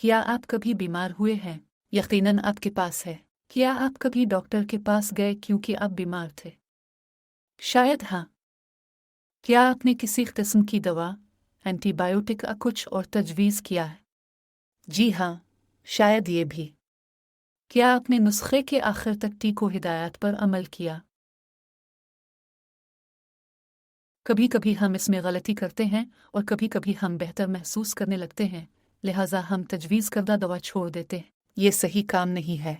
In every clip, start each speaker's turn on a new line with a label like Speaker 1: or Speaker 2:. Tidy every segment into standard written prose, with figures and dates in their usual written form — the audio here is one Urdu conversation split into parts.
Speaker 1: کیا آپ کبھی بیمار ہوئے ہیں؟ یقیناً آپ کے پاس ہے۔ کیا آپ کبھی ڈاکٹر کے پاس گئے کیونکہ آپ بیمار تھے؟ شاید ہاں۔ کیا آپ نے کسی قسم کی دوا، اینٹی بایوٹک یا کچھ اور تجویز کیا ہے؟ جی ہاں، شاید یہ بھی۔ کیا آپ نے نسخے کے آخر تک ٹیکوں ہدایات پر عمل کیا؟ کبھی کبھی ہم اس میں غلطی کرتے ہیں اور کبھی کبھی ہم بہتر محسوس کرنے لگتے ہیں، لہٰذا ہم تجویز کردہ دوا چھوڑ دیتے ہیں۔ یہ صحیح کام نہیں ہے۔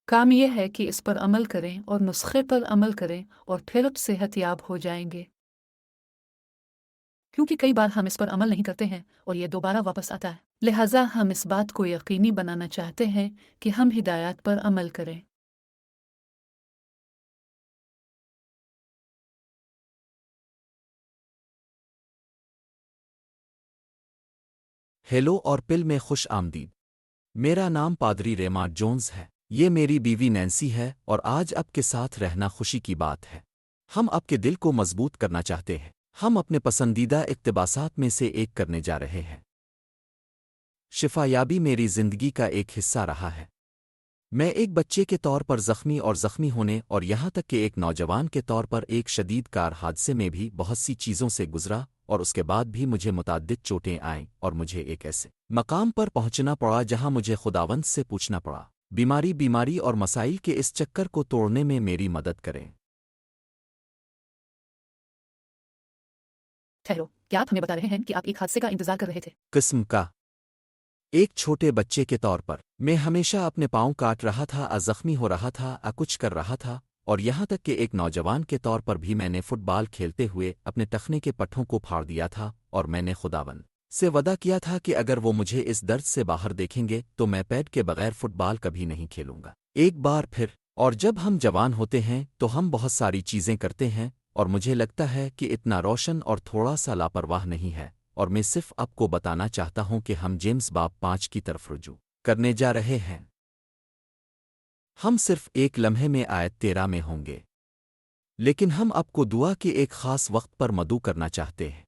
Speaker 1: کام یہ ہے کہ اس پر عمل کریں اور نسخے پر عمل کریں اور پھر آپ صحت یاب ہو جائیں گے۔ کیونکہ کئی بار ہم اس پر عمل نہیں کرتے ہیں اور یہ دوبارہ واپس آتا ہے، لہٰذا ہم اس بات کو یقینی بنانا چاہتے ہیں کہ ہم ہدایات پر عمل کریں۔
Speaker 2: ہیلو اور پل میں خوش آمدید۔ میرا نام پادری ریمارڈ جونز ہے۔ یہ میری بیوی نینسی ہے اور آج آپ کے ساتھ رہنا خوشی کی بات ہے۔ ہم آپ کے دل کو مضبوط کرنا چاہتے ہیں۔ ہم اپنے پسندیدہ اقتباسات میں سے ایک کرنے جا رہے ہیں۔ شفا یابی میری زندگی کا ایک حصہ رہا ہے۔ میں ایک بچے کے طور پر زخمی ہونے اور یہاں تک کہ ایک نوجوان کے طور پر ایک شدید کار حادثے میں بھی بہت سی چیزوں سے گزرا، اور اس کے بعد بھی مجھے متعدد چوٹیں آئیں اور مجھے ایک ایسے مقام پر پہنچنا پڑا جہاں مجھے خداوند سے پوچھنا پڑا، بیماری اور مسائل کے اس چکر کو توڑنے میں میری مدد کریں۔
Speaker 1: ٹھہرو، کیا آپ ہمیں بتا رہے ہیں کہ آپ ایک حادثے کا انتظار کر رہے تھے؟
Speaker 2: قسم کا ایک چھوٹے بچے کے طور پر میں ہمیشہ اپنے پاؤں کاٹ رہا تھا، زخمی ہو رہا تھا، کچھ کر رہا تھا، اور یہاں تک کہ ایک نوجوان کے طور پر بھی میں نے فٹ بال کھیلتے ہوئے اپنے ٹخنے کے پٹھوں کو پھاڑ دیا تھا، اور میں نے خداوند سے وعدہ کیا تھا کہ اگر وہ مجھے اس درد سے باہر دیکھیں گے تو میں پیڈ کے بغیر فٹ بال کبھی نہیں کھیلوں گا۔ ایک بار پھر، اور جب ہم جوان ہوتے ہیں تو ہم بہت ساری چیزیں کرتے ہیں، اور مجھے لگتا ہے کہ اتنا روشن اور تھوڑا سا لاپرواہ نہیں ہے، اور میں صرف آپ کو بتانا چاہتا ہوں کہ ہم جیمز باب 5 کی طرف رجوع کرنے جا رہے ہیں۔ ہم صرف ایک لمحے میں آیت 13 میں ہوں گے، لیکن ہم آپ کو دعا کے ایک خاص وقت پر مدعو کرنا چاہتے ہیں۔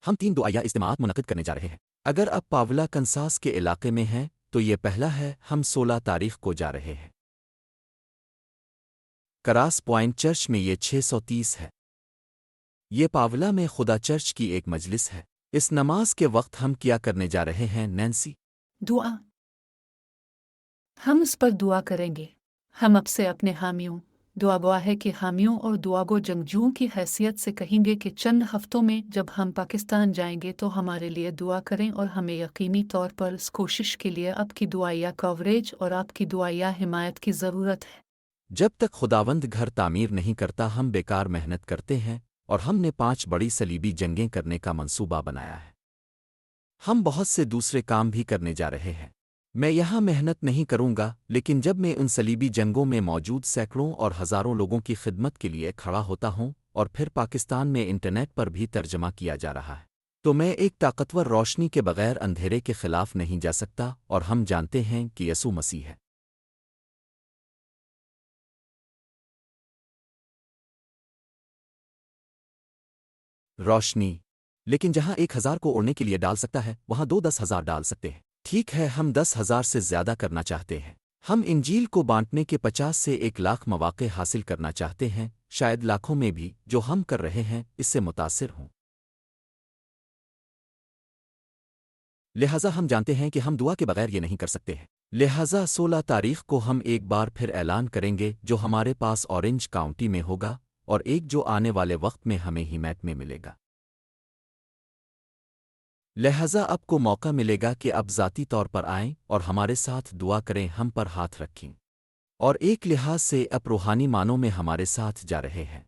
Speaker 2: ہم 3 دعائیہ اجتماعات منعقد کرنے جا رہے ہیں۔ اگر آپ پاولا کنساس کے علاقے میں ہیں تو یہ پہلا ہے، ہم 16 تاریخ کو جا رہے ہیں۔ کراس پوائنٹ چرچ میں یہ 630 ہے۔ یہ پاولا میں خدا چرچ کی ایک مجلس ہے۔ اس نماز کے وقت ہم کیا کرنے جا رہے ہیں، نینسی؟
Speaker 1: دعا۔ ہم اس پر دعا کریں گے۔ ہم اب سے اپنے حامیوں، دعا گواہ ہے کہ حامیوں اور دعا گو جنگجوؤں کی حیثیت سے کہیں گے کہ چند ہفتوں میں جب ہم پاکستان جائیں گے تو ہمارے لیے دعا کریں، اور ہمیں یقینی طور پر اس کوشش کے لیے آپ کی دعائیہ کوریج اور آپ کی دعائیہ حمایت کی ضرورت ہے۔
Speaker 2: جب تک خداوند گھر تعمیر نہیں کرتا ہم بیکار محنت کرتے ہیں، اور ہم نے 5 بڑی صلیبی جنگیں کرنے کا منصوبہ بنایا ہے۔ ہم بہت سے دوسرے کام بھی کرنے جا رہے ہیں۔ میں یہاں محنت نہیں کروں گا، لیکن جب میں ان صلیبی جنگوں میں موجود سینکڑوں اور ہزاروں لوگوں کی خدمت کے لیے کھڑا ہوتا ہوں، اور پھر پاکستان میں انٹرنیٹ پر بھی ترجمہ کیا جا رہا ہے، تو میں ایک طاقتور روشنی کے بغیر اندھیرے کے خلاف نہیں جا سکتا، اور ہم جانتے ہیں کہ یسوع مسیح ہے۔ روشنی، لیکن جہاں 1000 کو اڑنے کے لیے ڈال سکتا ہے وہاں 10,000 ڈال سکتے ہیں۔ ٹھیک ہے، ہم 10,000 سے زیادہ کرنا چاہتے ہیں۔ ہم انجیل کو بانٹنے کے 50 سے 1,00,000 مواقع حاصل کرنا چاہتے ہیں، شاید لاکھوں میں بھی جو ہم کر رہے ہیں اس سے متاثر ہوں۔ لہٰذا ہم جانتے ہیں کہ ہم دعا کے بغیر یہ نہیں کر سکتے ہیں۔ لہٰذا 16 تاریخ کو ہم ایک بار پھر اعلان کریں گے جو ہمارے پاس اورنج کاؤنٹی میں ہوگا، اور ایک جو آنے والے وقت میں ہمیں ہیمیٹ میں ملے گا۔ لہٰذا آپ کو موقع ملے گا کہ آپ ذاتی طور پر آئیں اور ہمارے ساتھ دعا کریں، ہم پر ہاتھ رکھیں، اور ایک لحاظ سے آپ روحانی معنوں میں ہمارے ساتھ جا رہے ہیں۔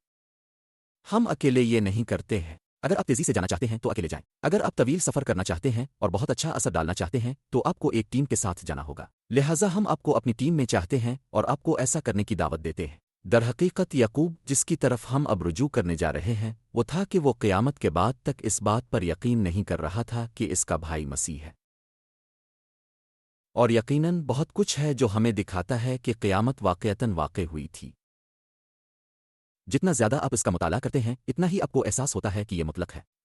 Speaker 2: ہم اکیلے یہ نہیں کرتے ہیں۔ اگر آپ تیزی سے جانا چاہتے ہیں تو اکیلے جائیں۔ اگر آپ طویل سفر کرنا چاہتے ہیں اور بہت اچھا اثر ڈالنا چاہتے ہیں تو آپ کو ایک ٹیم کے ساتھ جانا ہوگا۔ لہٰذا ہم آپ کو اپنی ٹیم میں چاہتے ہیں اور آپ کو ایسا کرنے کی دعوت دیتے ہیں۔ درحقیقت یعقوب جس کی طرف ہم اب رجوع کرنے جا رہے ہیں وہ تھا کہ وہ قیامت کے بعد تک اس بات پر یقین نہیں کر رہا تھا کہ اس کا بھائی مسیح ہے۔ اور یقیناً بہت کچھ ہے جو ہمیں دکھاتا ہے کہ قیامت واقعتاً واقع ہوئی تھی۔ جتنا زیادہ آپ اس کا مطالعہ کرتے ہیں اتنا ہی آپ کو احساس ہوتا ہے کہ یہ مطلق ہے۔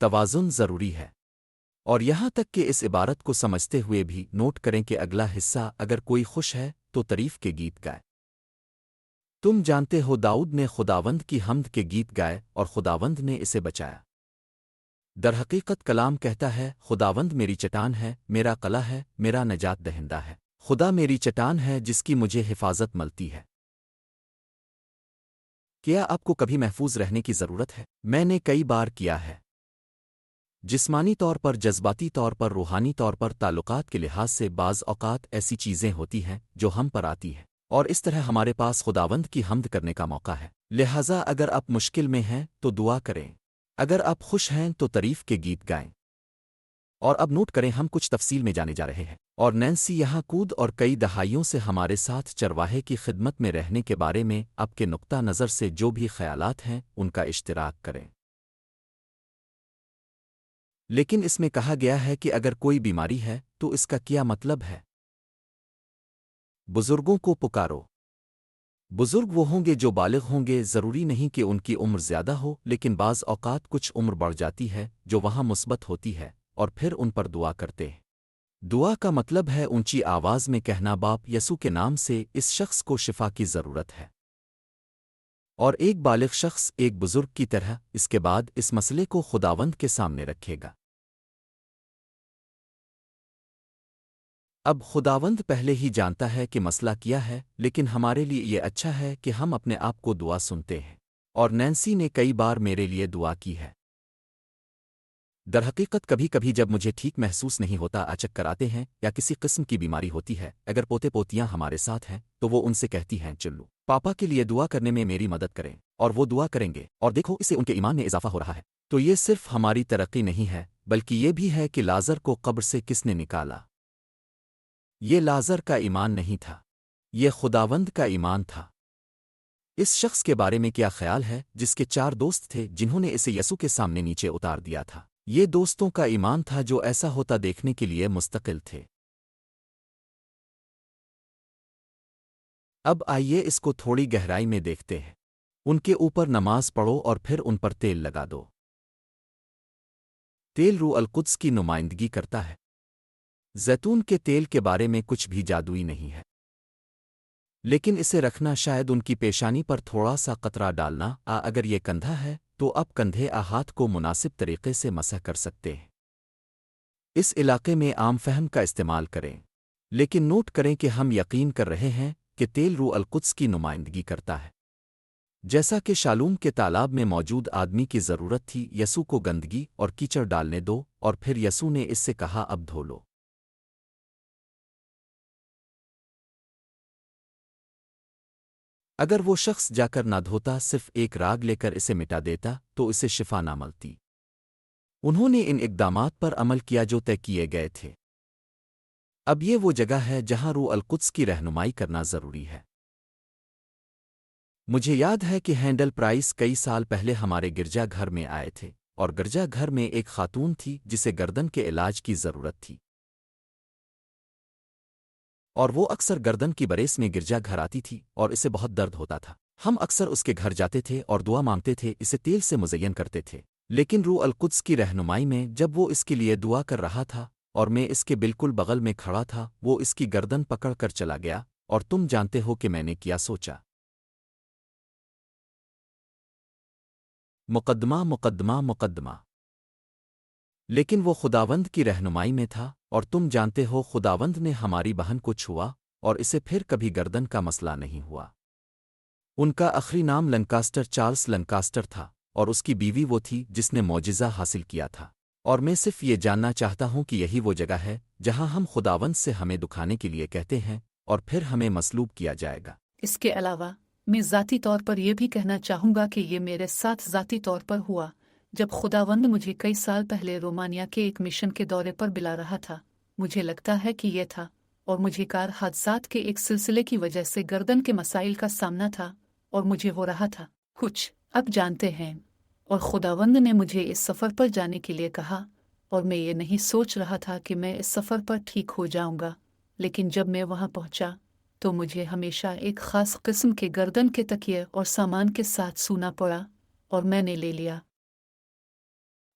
Speaker 2: توازن ضروری ہے۔ اور یہاں تک کہ اس عبارت کو سمجھتے ہوئے بھی نوٹ کریں کہ اگلا حصہ اگر کوئی خوش ہے تو تعریف کے گیت گائے۔ تم جانتے ہو داؤد نے خداوند کی حمد کے گیت گائے اور خداوند نے اسے بچایا۔ در حقیقت کلام کہتا ہے خداوند میری چٹان ہے، میرا قلعہ ہے، میرا نجات دہندہ ہے، خدا میری چٹان ہے جس کی مجھے حفاظت ملتی ہے۔ کیا آپ کو کبھی محفوظ رہنے کی ضرورت ہے؟ میں نے کئی بار کیا ہے۔ جسمانی طور پر، جذباتی طور پر، روحانی طور پر، تعلقات کے لحاظ سے بعض اوقات ایسی چیزیں ہوتی ہیں جو ہم پر آتی ہیں، اور اس طرح ہمارے پاس خداوند کی حمد کرنے کا موقع ہے۔ لہٰذا اگر آپ مشکل میں ہیں تو دعا کریں، اگر آپ خوش ہیں تو تعریف کے گیت گائیں۔ اور اب نوٹ کریں ہم کچھ تفصیل میں جانے جا رہے ہیں، اور نینسی یہاں کود اور کئی دہائیوں سے ہمارے ساتھ چرواہے کی خدمت میں رہنے کے بارے میں آپ کے نقطہ نظر سے جو بھی خیالات ہیں ان کا اشتراک کریں۔ لیکن اس میں کہا گیا ہے کہ اگر کوئی بیماری ہے تو اس کا کیا مطلب ہے؟ بزرگوں کو پکارو۔ بزرگ وہ ہوں گے جو بالغ ہوں گے، ضروری نہیں کہ ان کی عمر زیادہ ہو، لیکن بعض اوقات کچھ عمر بڑھ جاتی ہے جو وہاں مثبت ہوتی ہے، اور پھر ان پر دعا کرتے ہیں۔ دعا کا مطلب ہے اونچی آواز میں کہنا، باپ یسوع کے نام سے اس شخص کو شفا کی ضرورت ہے۔ اور ایک بالغ شخص ایک بزرگ کی طرح اس کے بعد اس مسئلے کو خداوند کے سامنے رکھے گا۔ اب خداوند پہلے ہی جانتا ہے کہ مسئلہ کیا ہے، لیکن ہمارے لیے یہ اچھا ہے کہ ہم اپنے آپ کو دعا سنتے ہیں، اور نینسی نے کئی بار میرے لیے دعا کی ہے۔ در حقیقت کبھی کبھی جب مجھے ٹھیک محسوس نہیں ہوتا، چکر آتے ہیں یا کسی قسم کی بیماری ہوتی ہے، اگر پوتے پوتیاں ہمارے ساتھ ہیں تو وہ ان سے کہتی ہیں چلو پاپا کے لیے دعا کرنے میں میری مدد کریں، اور وہ دعا کریں گے، اور دیکھو اس سے ان کے ایمان میں اضافہ ہو رہا ہے۔ تو یہ صرف ہماری ترقی نہیں ہے، بلکہ یہ بھی ہے کہ لازر کو قبر سے کس نے نکالا۔ یہ لازر کا ایمان نہیں تھا، یہ خداوند کا ایمان تھا۔ اس شخص کے بارے میں کیا خیال ہے جس کے 4 دوست تھے جنہوں نے اسے یسوع کے سامنے نیچے اتار دیا تھا؟ یہ دوستوں کا ایمان تھا جو ایسا ہوتا دیکھنے کے لیے مستقل تھے۔ اب آئیے اس کو تھوڑی گہرائی میں دیکھتے ہیں۔ ان کے اوپر نماز پڑھو اور پھر ان پر تیل لگا دو۔ تیل روح القدس کی نمائندگی کرتا ہے۔ زیتون کے تیل کے بارے میں کچھ بھی جادوئی نہیں ہے، لیکن اسے رکھنا، شاید ان کی پیشانی پر تھوڑا سا قطرہ ڈالنا، اگر یہ کندھا ہے تو اب کندھے ہاتھ کو مناسب طریقے سے مسح کر سکتے ہیں۔ اس علاقے میں عام فہم کا استعمال کریں، لیکن نوٹ کریں کہ ہم یقین کر رہے ہیں کہ تیل روح القدس کی نمائندگی کرتا ہے۔ جیسا کہ شالوم کے تالاب میں موجود آدمی کی ضرورت تھی، یسوع کو گندگی اور کیچڑ ڈالنے دو، اور پھر یسوع نے اس سے کہا اب دھو لو۔ اگر وہ شخص جا کر نہ دھوتا، صرف ایک راگ لے کر اسے مٹا دیتا تو اسے شفا نہ ملتی۔ انہوں نے ان اقدامات پر عمل کیا جو طے کیے گئے تھے۔ اب یہ وہ جگہ ہے جہاں روح القدس کی رہنمائی کرنا ضروری ہے۔ مجھے یاد ہے کہ ہینڈل پرائس کئی سال پہلے ہمارے گرجا گھر میں آئے تھے، اور گرجا گھر میں ایک خاتون تھی جسے گردن کے علاج کی ضرورت تھی، اور وہ اکثر گردن کی بریس میں گرجا گھر آتی تھی اور اسے بہت درد ہوتا تھا۔ ہم اکثر اس کے گھر جاتے تھے اور دعا مانگتے تھے، اسے تیل سے مزین کرتے تھے، لیکن روح القدس کی رہنمائی میں جب وہ اس کے لیے دعا کر رہا تھا اور میں اس کے بالکل بغل میں کھڑا تھا، وہ اس کی گردن پکڑ کر چلا گیا، اور تم جانتے ہو کہ میں نے کیا سوچا؟ مقدمہ مقدمہ مقدمہ۔ لیکن وہ خداوند کی رہنمائی میں تھا، اور تم جانتے ہو خداوند نے ہماری بہن کو چھوا، اور اسے پھر کبھی گردن کا مسئلہ نہیں ہوا۔ ان کا آخری نام لنکاسٹر، چارلس لنکاسٹر تھا، اور اس کی بیوی وہ تھی جس نے معجزہ حاصل کیا تھا۔ اور میں صرف یہ جاننا چاہتا ہوں کہ یہی وہ جگہ ہے جہاں ہم خداوند سے ہمیں دکھانے کے لیے کہتے ہیں، اور پھر ہمیں مصلوب کیا جائے گا۔
Speaker 1: اس کے علاوہ میں ذاتی طور پر یہ بھی کہنا چاہوں گا کہ یہ میرے ساتھ ذاتی طور پر ہوا جب خداوند مجھے کئی سال پہلے رومانیہ کے ایک مشن کے دورے پر بلا رہا تھا۔ مجھے لگتا ہے کہ یہ تھا، اور مجھے کار حادثات کے ایک سلسلے کی وجہ سے گردن کے مسائل کا سامنا تھا، اور مجھے ہو رہا تھا کچھ اب جانتے ہیں، اور خداوند نے مجھے اس سفر پر جانے کے لیے کہا، اور میں یہ نہیں سوچ رہا تھا کہ میں اس سفر پر ٹھیک ہو جاؤں گا، لیکن جب میں وہاں پہنچا تو مجھے ہمیشہ ایک خاص قسم کے گردن کے تکیے اور سامان کے ساتھ سونا پڑا، اور میں نے لے لیا۔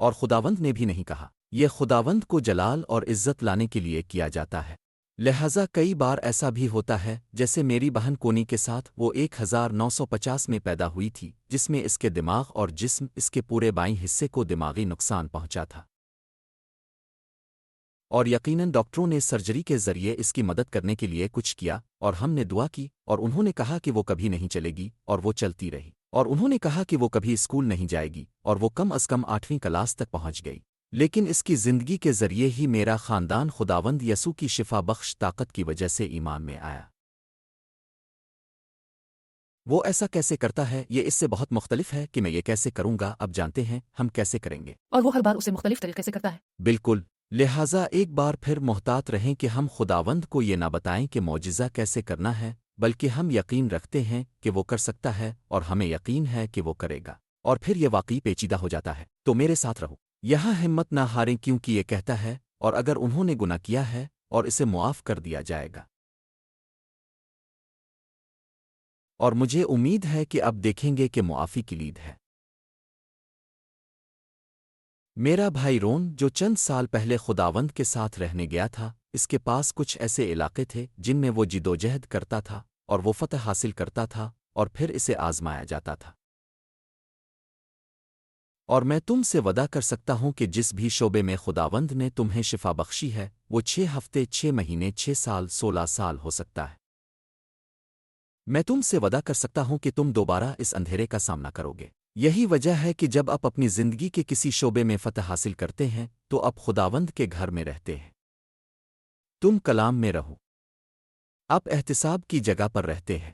Speaker 2: اور خداوند نے بھی نہیں کہا۔ یہ خداوند کو جلال اور عزت لانے کے لیے کیا جاتا ہے۔ لہذا کئی بار ایسا بھی ہوتا ہے، جیسے میری بہن کونی کے ساتھ، وہ 1950 میں پیدا ہوئی تھی، جس میں اس کے دماغ اور جسم، اس کے پورے بائیں حصے کو دماغی نقصان پہنچا تھا، اور یقیناً ڈاکٹروں نے سرجری کے ذریعے اس کی مدد کرنے کے لیے کچھ کیا، اور ہم نے دعا کی، اور انہوں نے کہا کہ وہ کبھی نہیں چلے گی، اور وہ چلتی رہی، اور انہوں نے کہا کہ وہ کبھی اسکول نہیں جائے گی، اور وہ کم از کم 8ویں کلاس تک پہنچ گئی۔ لیکن اس کی زندگی کے ذریعے ہی میرا خاندان خداوند یسوع کی شفا بخش طاقت کی وجہ سے ایمان میں آیا۔ وہ ایسا کیسے کرتا ہے، یہ اس سے بہت مختلف ہے کہ میں یہ کیسے کروں گا۔ اب جانتے ہیں ہم کیسے کریں گے،
Speaker 1: اور وہ ہر بار اسے مختلف طریقے سے کرتا ہے۔
Speaker 2: بالکل۔ لہٰذا ایک بار پھر محتاط رہیں کہ ہم خداوند کو یہ نہ بتائیں کہ معجزہ کیسے کرنا ہے، بلکہ ہم یقین رکھتے ہیں کہ وہ کر سکتا ہے، اور ہمیں یقین ہے کہ وہ کرے گا۔ اور پھر یہ واقعی پیچیدہ ہو جاتا ہے تو میرے ساتھ رہو۔ یہاں ہمت نہ ہاریں، کیونکہ یہ کہتا ہے، اور اگر انہوں نے گناہ کیا ہے، اور اسے معاف کر دیا جائے گا۔ اور مجھے امید ہے کہ اب دیکھیں گے کہ معافی کی لید ہے۔ میرا بھائی رون، جو چند سال پہلے خداوند کے ساتھ رہنے گیا تھا، اس کے پاس کچھ ایسے علاقے تھے جن میں وہ جدوجہد کرتا تھا، اور وہ فتح حاصل کرتا تھا، اور پھر اسے آزمایا جاتا تھا۔ اور میں تم سے وعدہ کر سکتا ہوں کہ جس بھی شعبے میں خداوند نے تمہیں شفا بخشی ہے، وہ 6 ہفتے، 6 مہینے، 6 سال، 16 سال ہو سکتا ہے۔ میں تم سے وعدہ کر سکتا ہوں کہ تم دوبارہ اس اندھیرے کا سامنا کرو گے۔ یہی وجہ ہے کہ جب آپ اپنی زندگی کے کسی شعبے میں فتح حاصل کرتے ہیں تو آپ خداوند کے گھر میں رہتے ہیں۔ تم کلام میں رہو، آپ احتساب کی جگہ پر رہتے ہیں،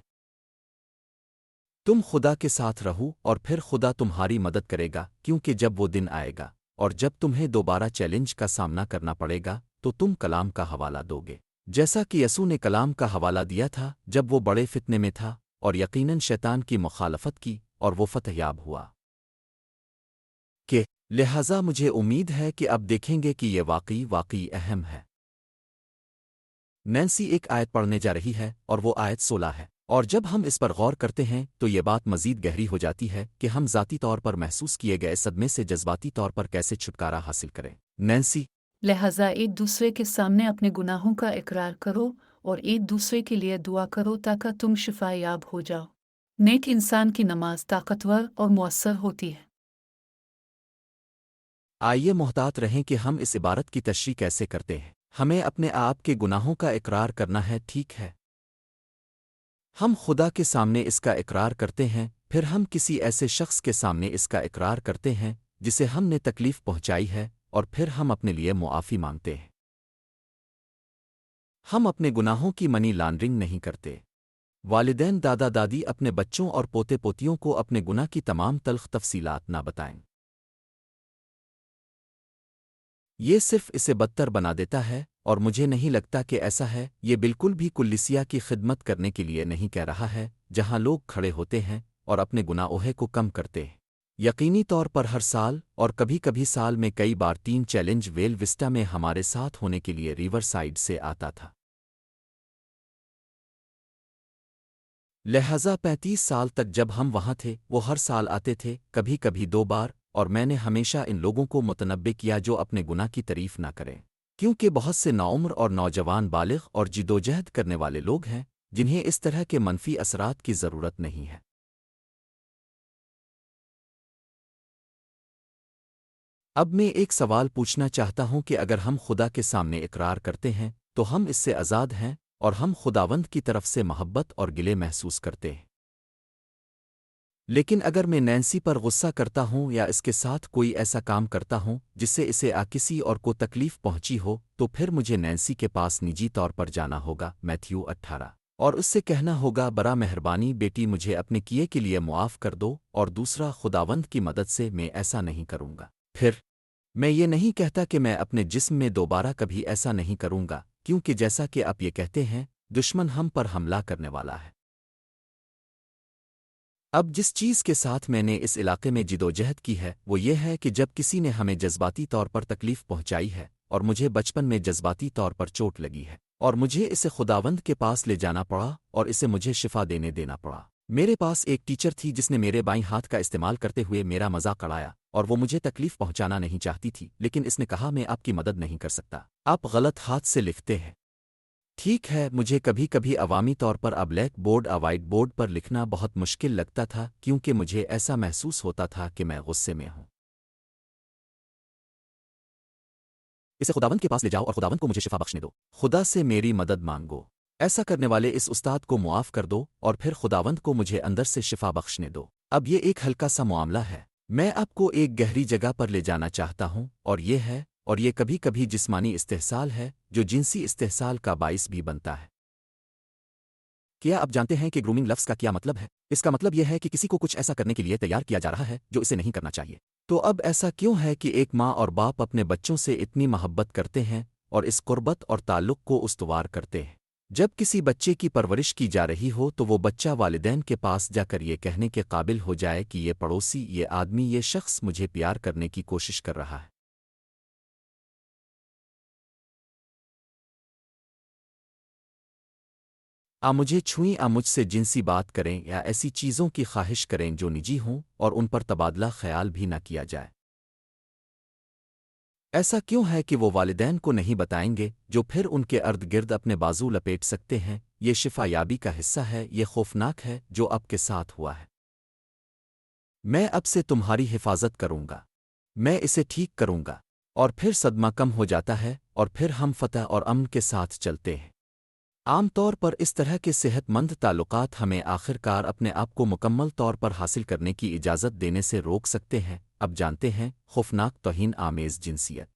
Speaker 2: تم خدا کے ساتھ رہو، اور پھر خدا تمہاری مدد کرے گا، کیونکہ جب وہ دن آئے گا اور جب تمہیں دوبارہ چیلنج کا سامنا کرنا پڑے گا تو تم کلام کا حوالہ دو گے، جیسا کہ یسوع نے کلام کا حوالہ دیا تھا جب وہ بڑے فتنے میں تھا، اور یقیناً شیطان کی مخالفت کی، اور وہ فتح یاب ہوا۔ لہٰذا مجھے امید ہے کہ اب دیکھیں گے کہ یہ واقعی اہم ہے۔ نینسی ایک آیت پڑھنے جا رہی ہے، اور وہ آیت 16 ہے، اور جب ہم اس پر غور کرتے ہیں تو یہ بات مزید گہری ہو جاتی ہے کہ ہم ذاتی طور پر محسوس کیے گئے صدمے سے جذباتی طور پر کیسے چھٹکارا حاصل کریں۔ نینسی،
Speaker 1: لہذا ایک دوسرے کے سامنے اپنے گناہوں کا اقرار کرو اور ایک دوسرے کے لیے دعا کرو تاکہ تم شفا یاب ہو جاؤ۔ نیک انسان کی نماز طاقتور اور مؤثر ہوتی ہے۔
Speaker 2: آئیے محتاط رہیں کہ ہم اس عبارت کی تشریح کیسے کرتے ہیں۔ ہمیں اپنے آپ کے گناہوں کا اقرار کرنا ہے، ٹھیک ہے؟ ہم خدا کے سامنے اس کا اقرار کرتے ہیں، پھر ہم کسی ایسے شخص کے سامنے اس کا اقرار کرتے ہیں جسے ہم نے تکلیف پہنچائی ہے، اور پھر ہم اپنے لیے معافی مانگتے ہیں۔ ہم اپنے گناہوں کی منی لانڈرنگ نہیں کرتے۔ والدین، دادا دادی اپنے بچوں اور پوتے پوتیوں کو اپنے گناہ کی تمام تلخ تفصیلات نہ بتائیں۔ یہ صرف اسے بدتر بنا دیتا ہے، اور مجھے نہیں لگتا کہ ایسا ہے۔ یہ بالکل بھی کلیسیا کی خدمت کرنے کے لیے نہیں کہہ رہا ہے، جہاں لوگ کھڑے ہوتے ہیں اور اپنے گناہوں کو کم کرتے ہیں۔ یقینی طور پر ہر سال، اور کبھی کبھی سال میں کئی بار 3 چیلنج ویل وسٹا میں ہمارے ساتھ ہونے کے لیے ریور سائڈ سے آتا تھا۔ لہٰذا 35 سال تک جب ہم وہاں تھے، وہ ہر سال آتے تھے، کبھی کبھی 2 بار، اور میں نے ہمیشہ ان لوگوں کو متنبع کیا جو اپنے گناہ کی تعریف نہ کریں، کیونکہ بہت سے نوعمر اور نوجوان بالغ اور جدوجہد کرنے والے لوگ ہیں جنہیں اس طرح کے منفی اثرات کی ضرورت نہیں ہے۔ اب میں ایک سوال پوچھنا چاہتا ہوں کہ اگر ہم خدا کے سامنے اقرار کرتے ہیں تو ہم اس سے آزاد ہیں، اور ہم خداوند کی طرف سے محبت اور گلے محسوس کرتے ہیں۔ لیکن اگر میں نینسی پر غصہ کرتا ہوں یا اس کے ساتھ کوئی ایسا کام کرتا ہوں جس سے اسے کسی اور کو تکلیف پہنچی ہو، تو پھر مجھے نینسی کے پاس نجی طور پر جانا ہوگا، میتھیو 18، اور اس سے کہنا ہوگا، برا مہربانی بیٹی، مجھے اپنے کیے کے لیے معاف کر دو، اور دوسرا، خداوند کی مدد سے میں ایسا نہیں کروں گا۔ پھر میں یہ نہیں کہتا کہ میں اپنے جسم میں دوبارہ کبھی ایسا نہیں کروں گا، کیونکہ جیسا کہ آپ یہ کہتے ہیں، دشمن ہم پر حملہ کرنے والا ہے۔ اب جس چیز کے ساتھ میں نے اس علاقے میں جدوجہد کی ہے وہ یہ ہے کہ جب کسی نے ہمیں جذباتی طور پر تکلیف پہنچائی ہے، اور مجھے بچپن میں جذباتی طور پر چوٹ لگی ہے، اور مجھے اسے خداوند کے پاس لے جانا پڑا اور اسے مجھے شفا دینا پڑا۔ میرے پاس ایک ٹیچر تھی جس نے میرے بائیں ہاتھ کا استعمال کرتے ہوئے میرا مذاق اڑایا، اور وہ مجھے تکلیف پہنچانا نہیں چاہتی تھی، لیکن اس نے کہا میں آپ کی مدد نہیں کر سکتا، آپ غلط ہاتھ سے لکھتے ہیں۔ ٹھیک ہے، مجھے کبھی کبھی عوامی طور پر بلیک بورڈ وائٹ بورڈ پر لکھنا بہت مشکل لگتا تھا، کیونکہ مجھے ایسا محسوس ہوتا تھا کہ میں غصے میں ہوں۔ اسے خداوند کے پاس لے جاؤ اور خداوند کو مجھے شفا بخشنے دو، خدا سے میری مدد مانگو۔ ایسا کرنے والے اس استاد کو معاف کر دو اور پھر خداوند کو مجھے اندر سے شفا بخشنے دو۔ اب یہ ایک ہلکا سا معاملہ ہے، میں آپ کو ایک گہری جگہ پر لے جانا چاہتا ہوں، اور یہ کبھی کبھی جسمانی استحصال ہے جو جنسی استحصال کا باعث بھی بنتا ہے۔ کیا آپ جانتے ہیں کہ گرومنگ لفظ کا کیا مطلب ہے؟ اس کا مطلب یہ ہے کہ کسی کو کچھ ایسا کرنے کے لیے تیار کیا جا رہا ہے جو اسے نہیں کرنا چاہیے۔ تو اب ایسا کیوں ہے کہ ایک ماں اور باپ اپنے بچوں سے اتنی محبت کرتے ہیں اور اس قربت اور تعلق کو استوار کرتے ہیں؟ جب کسی بچے کی پرورش کی جا رہی ہو تو وہ بچہ والدین کے پاس جا کر یہ کہنے کے قابل ہو جائے کہ یہ پڑوسی، یہ آدمی، یہ شخص مجھے پیار کرنے کی کوشش کر رہا ہے۔ مجھے چھوئیں، مجھ سے جنسی بات کریں یا ایسی چیزوں کی خواہش کریں جو نجی ہوں اور ان پر تبادلہ خیال بھی نہ کیا جائے۔ ایسا کیوں ہے کہ وہ والدین کو نہیں بتائیں گے، جو پھر ان کے ارد گرد اپنے بازو لپیٹ سکتے ہیں؟ یہ شفا یابی کا حصہ ہے، یہ خوفناک ہے جو اب کے ساتھ ہوا ہے۔ میں اب سے تمہاری حفاظت کروں گا، میں اسے ٹھیک کروں گا، اور پھر صدمہ کم ہو جاتا ہے اور پھر ہم فتح اور امن کے ساتھ چلتے ہیں۔ عام طور پر اس طرح کے صحت مند تعلقات ہمیں آخر کار اپنے آپ کو مکمل طور پر حاصل کرنے کی اجازت دینے سے روک سکتے ہیں۔ اب جانتے ہیں، خوفناک توہین آمیز جنسیت۔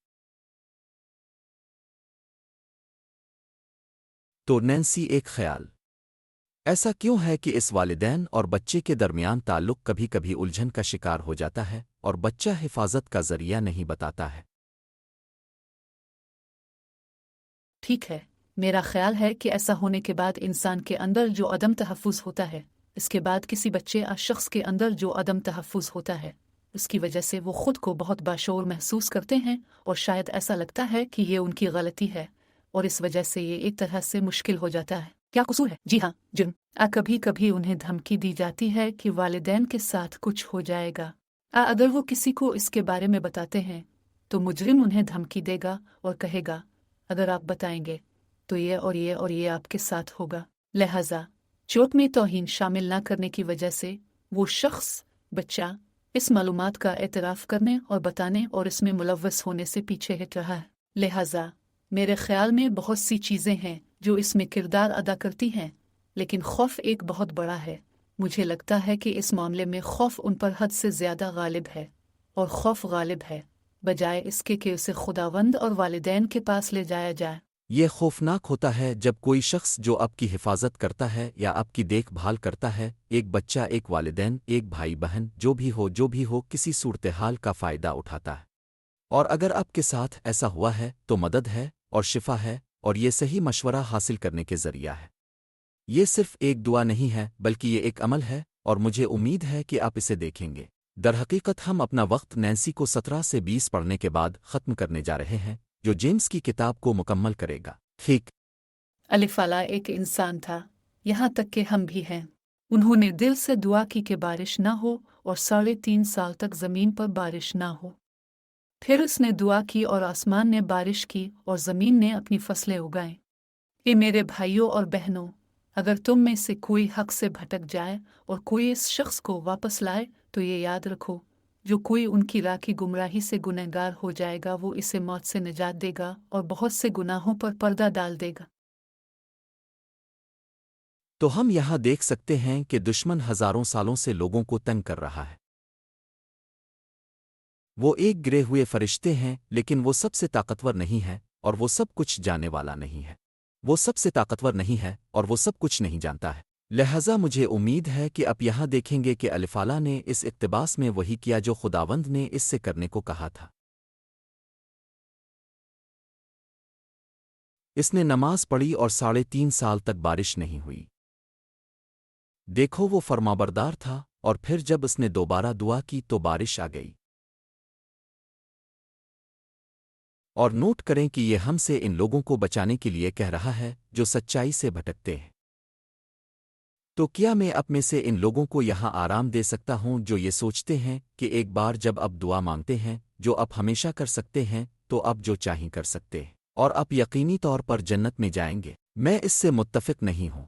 Speaker 2: تو نینسی ایک خیال، ایسا کیوں ہے کہ اس والدین اور بچے کے درمیان تعلق کبھی کبھی الجھن کا شکار ہو جاتا ہے اور بچہ حفاظت کا ذریعہ نہیں بتاتا ہے؟
Speaker 1: ٹھیک ہے، میرا خیال ہے کہ ایسا ہونے کے بعد انسان کے اندر جو عدم تحفظ ہوتا ہے، اس کے بعد کسی بچے یا شخص کے اندر جو عدم تحفظ ہوتا ہے، اس کی وجہ سے وہ خود کو بہت باشعور محسوس کرتے ہیں اور شاید ایسا لگتا ہے کہ یہ ان کی غلطی ہے، اور اس وجہ سے یہ ایک طرح سے مشکل ہو جاتا ہے۔ کیا قصور ہے؟ جی ہاں، جرم۔ کبھی کبھی انہیں دھمکی دی جاتی ہے کہ والدین کے ساتھ کچھ ہو جائے گا۔ اگر وہ کسی کو اس کے بارے میں بتاتے ہیں تو مجرم انہیں دھمکی دے گا اور کہے گا اگر آپ بتائیں گے تو یہ اور یہ اور یہ آپ کے ساتھ ہوگا۔ لہذا چوٹ میں توہین شامل نہ کرنے کی وجہ سے وہ شخص، بچہ، اس معلومات کا اعتراف کرنے اور بتانے اور اس میں ملوث ہونے سے پیچھے ہٹ رہا ہے۔ لہذا میرے خیال میں بہت سی چیزیں ہیں جو اس میں کردار ادا کرتی ہیں، لیکن خوف ایک بہت بڑا ہے۔ مجھے لگتا ہے کہ اس معاملے میں خوف ان پر حد سے زیادہ غالب ہے، اور خوف غالب ہے بجائے اس کے کہ اسے خداوند اور والدین کے پاس لے جایا جائے۔
Speaker 2: یہ خوفناک ہوتا ہے جب کوئی شخص جو آپ کی حفاظت کرتا ہے یا آپ کی دیکھ بھال کرتا ہے، ایک بچہ، ایک والدین، ایک بھائی بہن، جو بھی ہو، کسی صورتحال کا فائدہ اٹھاتا ہے۔ اور اگر آپ کے ساتھ ایسا ہوا ہے تو مدد ہے اور شفا ہے، اور یہ صحیح مشورہ حاصل کرنے کے ذریعہ ہے۔ یہ صرف ایک دعا نہیں ہے بلکہ یہ ایک عمل ہے، اور مجھے امید ہے کہ آپ اسے دیکھیں گے۔ درحقیقت ہم اپنا وقت نینسی کو 17 سے 20 پڑھنے کے بعد ختم کرنے جا رہے ہیں، جو جیمز کی کتاب کو مکمل کرے گا۔ ٹھیک۔
Speaker 1: الفالا ایک انسان تھا، یہاں تک کہ ہم بھی ہیں۔ انہوں نے دل سے دعا کی کہ بارش نہ ہو، اور 3.5 سال تک زمین پر بارش نہ ہو۔ پھر اس نے دعا کی اور آسمان نے بارش کی اور زمین نے اپنی فصلیں اگائیں۔ اے میرے بھائیوں اور بہنوں، اگر تم میں سے کوئی حق سے بھٹک جائے اور کوئی اس شخص کو واپس لائے تو یہ یاد رکھو، جو کوئی ان کی راہ کی گمراہی سے گنہگار ہو جائے گا وہ اسے موت سے نجات دے گا اور بہت سے گناہوں پر پردہ ڈال دے گا۔
Speaker 2: تو ہم یہاں دیکھ سکتے ہیں کہ دشمن ہزاروں سالوں سے لوگوں کو تنگ کر رہا ہے۔ وہ ایک گرے ہوئے فرشتے ہیں، لیکن وہ سب سے طاقتور نہیں ہے، اور وہ سب کچھ جانے والا نہیں ہے۔ وہ سب سے طاقتور نہیں ہے اور وہ سب کچھ نہیں جانتا ہے۔ لہذا مجھے امید ہے کہ آپ یہاں دیکھیں گے کہ الفالا نے اس اقتباس میں وہی کیا جو خداوند نے اس سے کرنے کو کہا تھا۔ اس نے نماز پڑھی اور 3.5 سال تک بارش نہیں ہوئی۔ دیکھو وہ فرمانبردار تھا، اور پھر جب اس نے دوبارہ دعا کی تو بارش آ گئی۔ اور نوٹ کریں کہ یہ ہم سے ان لوگوں کو بچانے کے لیے کہہ رہا ہے جو سچائی سے بھٹکتے ہیں۔ تو کیا میں اب میں سے ان لوگوں کو یہاں آرام دے سکتا ہوں جو یہ سوچتے ہیں کہ ایک بار جب اب دعا مانگتے ہیں جو اب ہمیشہ کر سکتے ہیں تو اب جو چاہیں کر سکتے ہیں اور اب یقینی طور پر جنت میں جائیں گے؟ میں اس سے متفق نہیں ہوں۔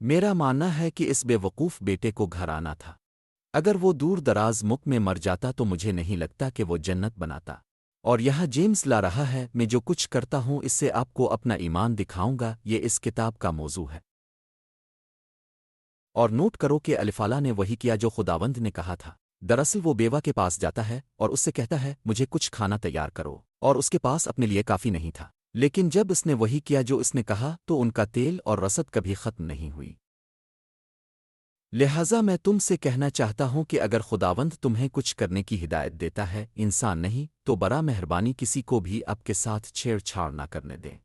Speaker 2: میرا ماننا ہے کہ اس بے وقوف بیٹے کو گھر آنا تھا۔ اگر وہ دور دراز ملک میں مر جاتا تو مجھے نہیں لگتا کہ وہ جنت بناتا۔ اور یہاں جیمز لا رہا ہے، میں جو کچھ کرتا ہوں اس سے آپ کو اپنا ایمان دکھاؤں گا، یہ اس کتاب کا موضوع ہے۔ اور نوٹ کرو کہ الفالہ نے وہی کیا جو خداوند نے کہا تھا۔ دراصل وہ بیوہ کے پاس جاتا ہے اور اس سے کہتا ہے مجھے کچھ کھانا تیار کرو، اور اس کے پاس اپنے لیے کافی نہیں تھا، لیکن جب اس نے وہی کیا جو اس نے کہا تو ان کا تیل اور رسد کبھی ختم نہیں ہوئی۔ لہٰذا میں تم سے کہنا چاہتا ہوں کہ اگر خداوند تمہیں کچھ کرنے کی ہدایت دیتا ہے، انسان نہیں، تو برا مہربانی کسی کو بھی اب کے ساتھ چھیڑ چھاڑ نہ کرنے دیں۔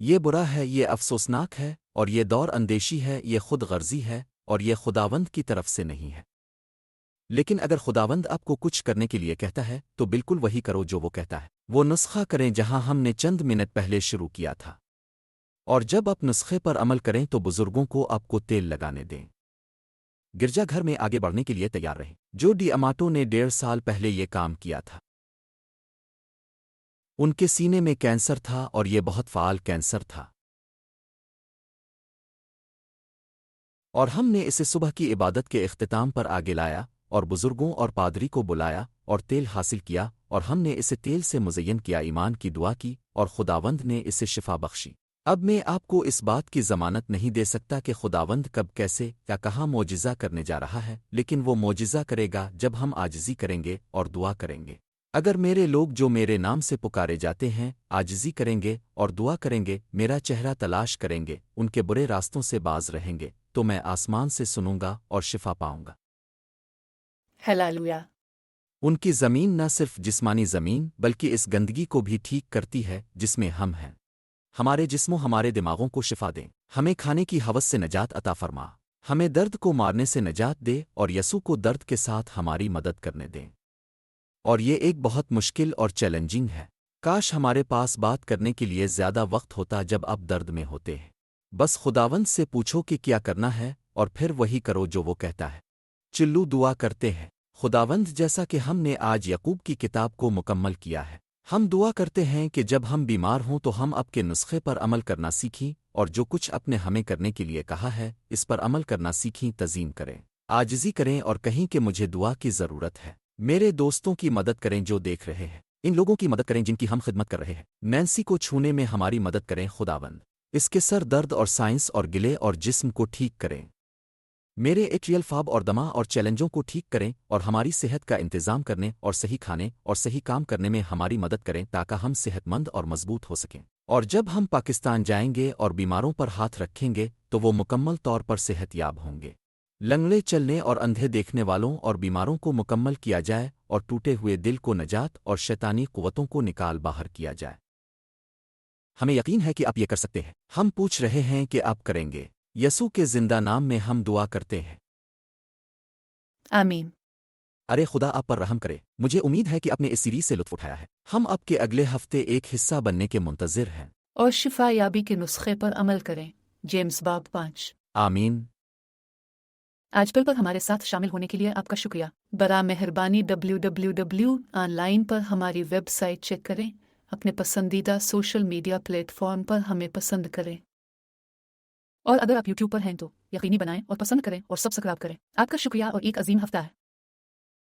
Speaker 2: یہ برا ہے، یہ افسوسناک ہے، اور یہ دور اندیشی ہے، یہ خود غرضی ہے، اور یہ خداوند کی طرف سے نہیں ہے۔ لیکن اگر خداوند آپ کو کچھ کرنے کے لیے کہتا ہے تو بالکل وہی کرو جو وہ کہتا ہے۔ وہ نسخہ کریں جہاں ہم نے چند منٹ پہلے شروع کیا تھا، اور جب آپ نسخے پر عمل کریں تو بزرگوں کو آپ کو تیل لگانے دیں۔ گرجا گھر میں آگے بڑھنے کے لیے تیار رہیں۔ جو ڈی اماٹو نے 1.5 سال پہلے یہ کام کیا تھا، ان کے سینے میں کینسر تھا اور یہ بہت فعال کینسر تھا، اور ہم نے اسے صبح کی عبادت کے اختتام پر آگے لایا اور بزرگوں اور پادری کو بلایا اور تیل حاصل کیا، اور ہم نے اسے تیل سے مزین کیا، ایمان کی دعا کی، اور خداوند نے اسے شفا بخشی۔ اب میں آپ کو اس بات کی ضمانت نہیں دے سکتا کہ خداوند کب، کیسے یا کہاں معجزہ کرنے جا رہا ہے، لیکن وہ معجزہ کرے گا جب ہم عاجزی کریں گے اور دعا کریں گے۔ اگر میرے لوگ جو میرے نام سے پکارے جاتے ہیں عاجزی کریں گے اور دعا کریں گے، میرا چہرہ تلاش کریں گے، ان کے برے راستوں سے باز رہیں گے، تو میں آسمان سے سنوں گا اور شفا پاؤں گا۔
Speaker 1: ہلیلویا۔
Speaker 2: ان کی زمین نہ صرف جسمانی زمین بلکہ اس گندگی کو بھی ٹھیک کرتی ہے جس میں ہم ہیں۔ ہمارے جسموں، ہمارے دماغوں کو شفا دیں، ہمیں کھانے کی ہوس سے نجات عطا فرما، ہمیں درد کو مارنے سے نجات دے اور یسوع کو درد کے ساتھ ہماری مدد کرنے دیں۔ اور یہ ایک بہت مشکل اور چیلنجنگ ہے۔ کاش ہمارے پاس بات کرنے کے لیے زیادہ وقت ہوتا جب آپ درد میں ہوتے ہیں۔ بس خداوند سے پوچھو کہ کیا کرنا ہے اور پھر وہی کرو جو وہ کہتا ہے۔ چلو دعا کرتے ہیں۔ خداوند، جیسا کہ ہم نے آج یعقوب کی کتاب کو مکمل کیا ہے، ہم دعا کرتے ہیں کہ جب ہم بیمار ہوں تو ہم آپ کے نسخے پر عمل کرنا سیکھیں، اور جو کچھ اپنے ہمیں کرنے کے لیے کہا ہے اس پر عمل کرنا سیکھیں، تزیم کریں، عاجزی کریں اور کہیں کہ مجھے دعا کی ضرورت ہے۔ میرے دوستوں کی مدد کریں جو دیکھ رہے ہیں، ان لوگوں کی مدد کریں جن کی ہم خدمت کر رہے ہیں۔ نینسی کو چھونے میں ہماری مدد کریں خداوند، اس کے سر درد اور سائنس اور گلے اور جسم کو ٹھیک کریں۔ میرے ایٹریل فاب اور دما اور چیلنجوں کو ٹھیک کریں اور ہماری صحت کا انتظام کرنے اور صحیح کھانے اور صحیح کام کرنے میں ہماری مدد کریں تاکہ ہم صحت مند اور مضبوط ہو سکیں۔ اور جب ہم پاکستان جائیں گے اور بیماروں پر ہاتھ رکھیں گے تو وہ مکمل طور پر صحت یاب ہوں گے۔ لنگڑے چلنے اور اندھے دیکھنے والوں اور بیماروں کو مکمل کیا جائے اور ٹوٹے ہوئے دل کو نجات اور شیطانی قوتوں کو نکال باہر کیا جائے۔ ہمیں یقین ہے کہ آپ یہ کر سکتے ہیں۔ ہم پوچھ رہے ہیں کہ آپ کریں گے۔ یسوع کے زندہ نام میں ہم دعا کرتے ہیں،
Speaker 1: آمین۔
Speaker 2: ارے خدا آپ پر رحم کرے۔ مجھے امید ہے کہ آپ نے اس سیریز سے لطف اٹھایا ہے۔ ہم اب کے اگلے ہفتے ایک حصہ بننے کے منتظر ہیں۔
Speaker 1: اور شفا یابی کے نسخے پر عمل کریں۔ جیمز باب 5۔
Speaker 2: آمین۔
Speaker 1: آج کل پر ہمارے ساتھ شامل ہونے کے لیے آپ کا شکریہ۔ برائے مہربانی www.online پر ہماری ویب سائٹ چیک کریں۔ اپنے پسندیدہ سوشل میڈیا پلیٹ فارم پر ہمیں پسند کریں، اور اگر آپ یوٹیوب پر ہیں تو یقینی بنائیں اور پسند کریں اور سبسکرائب کریں۔ آپ کا شکریہ اور ایک عظیم ہفتہ ہے۔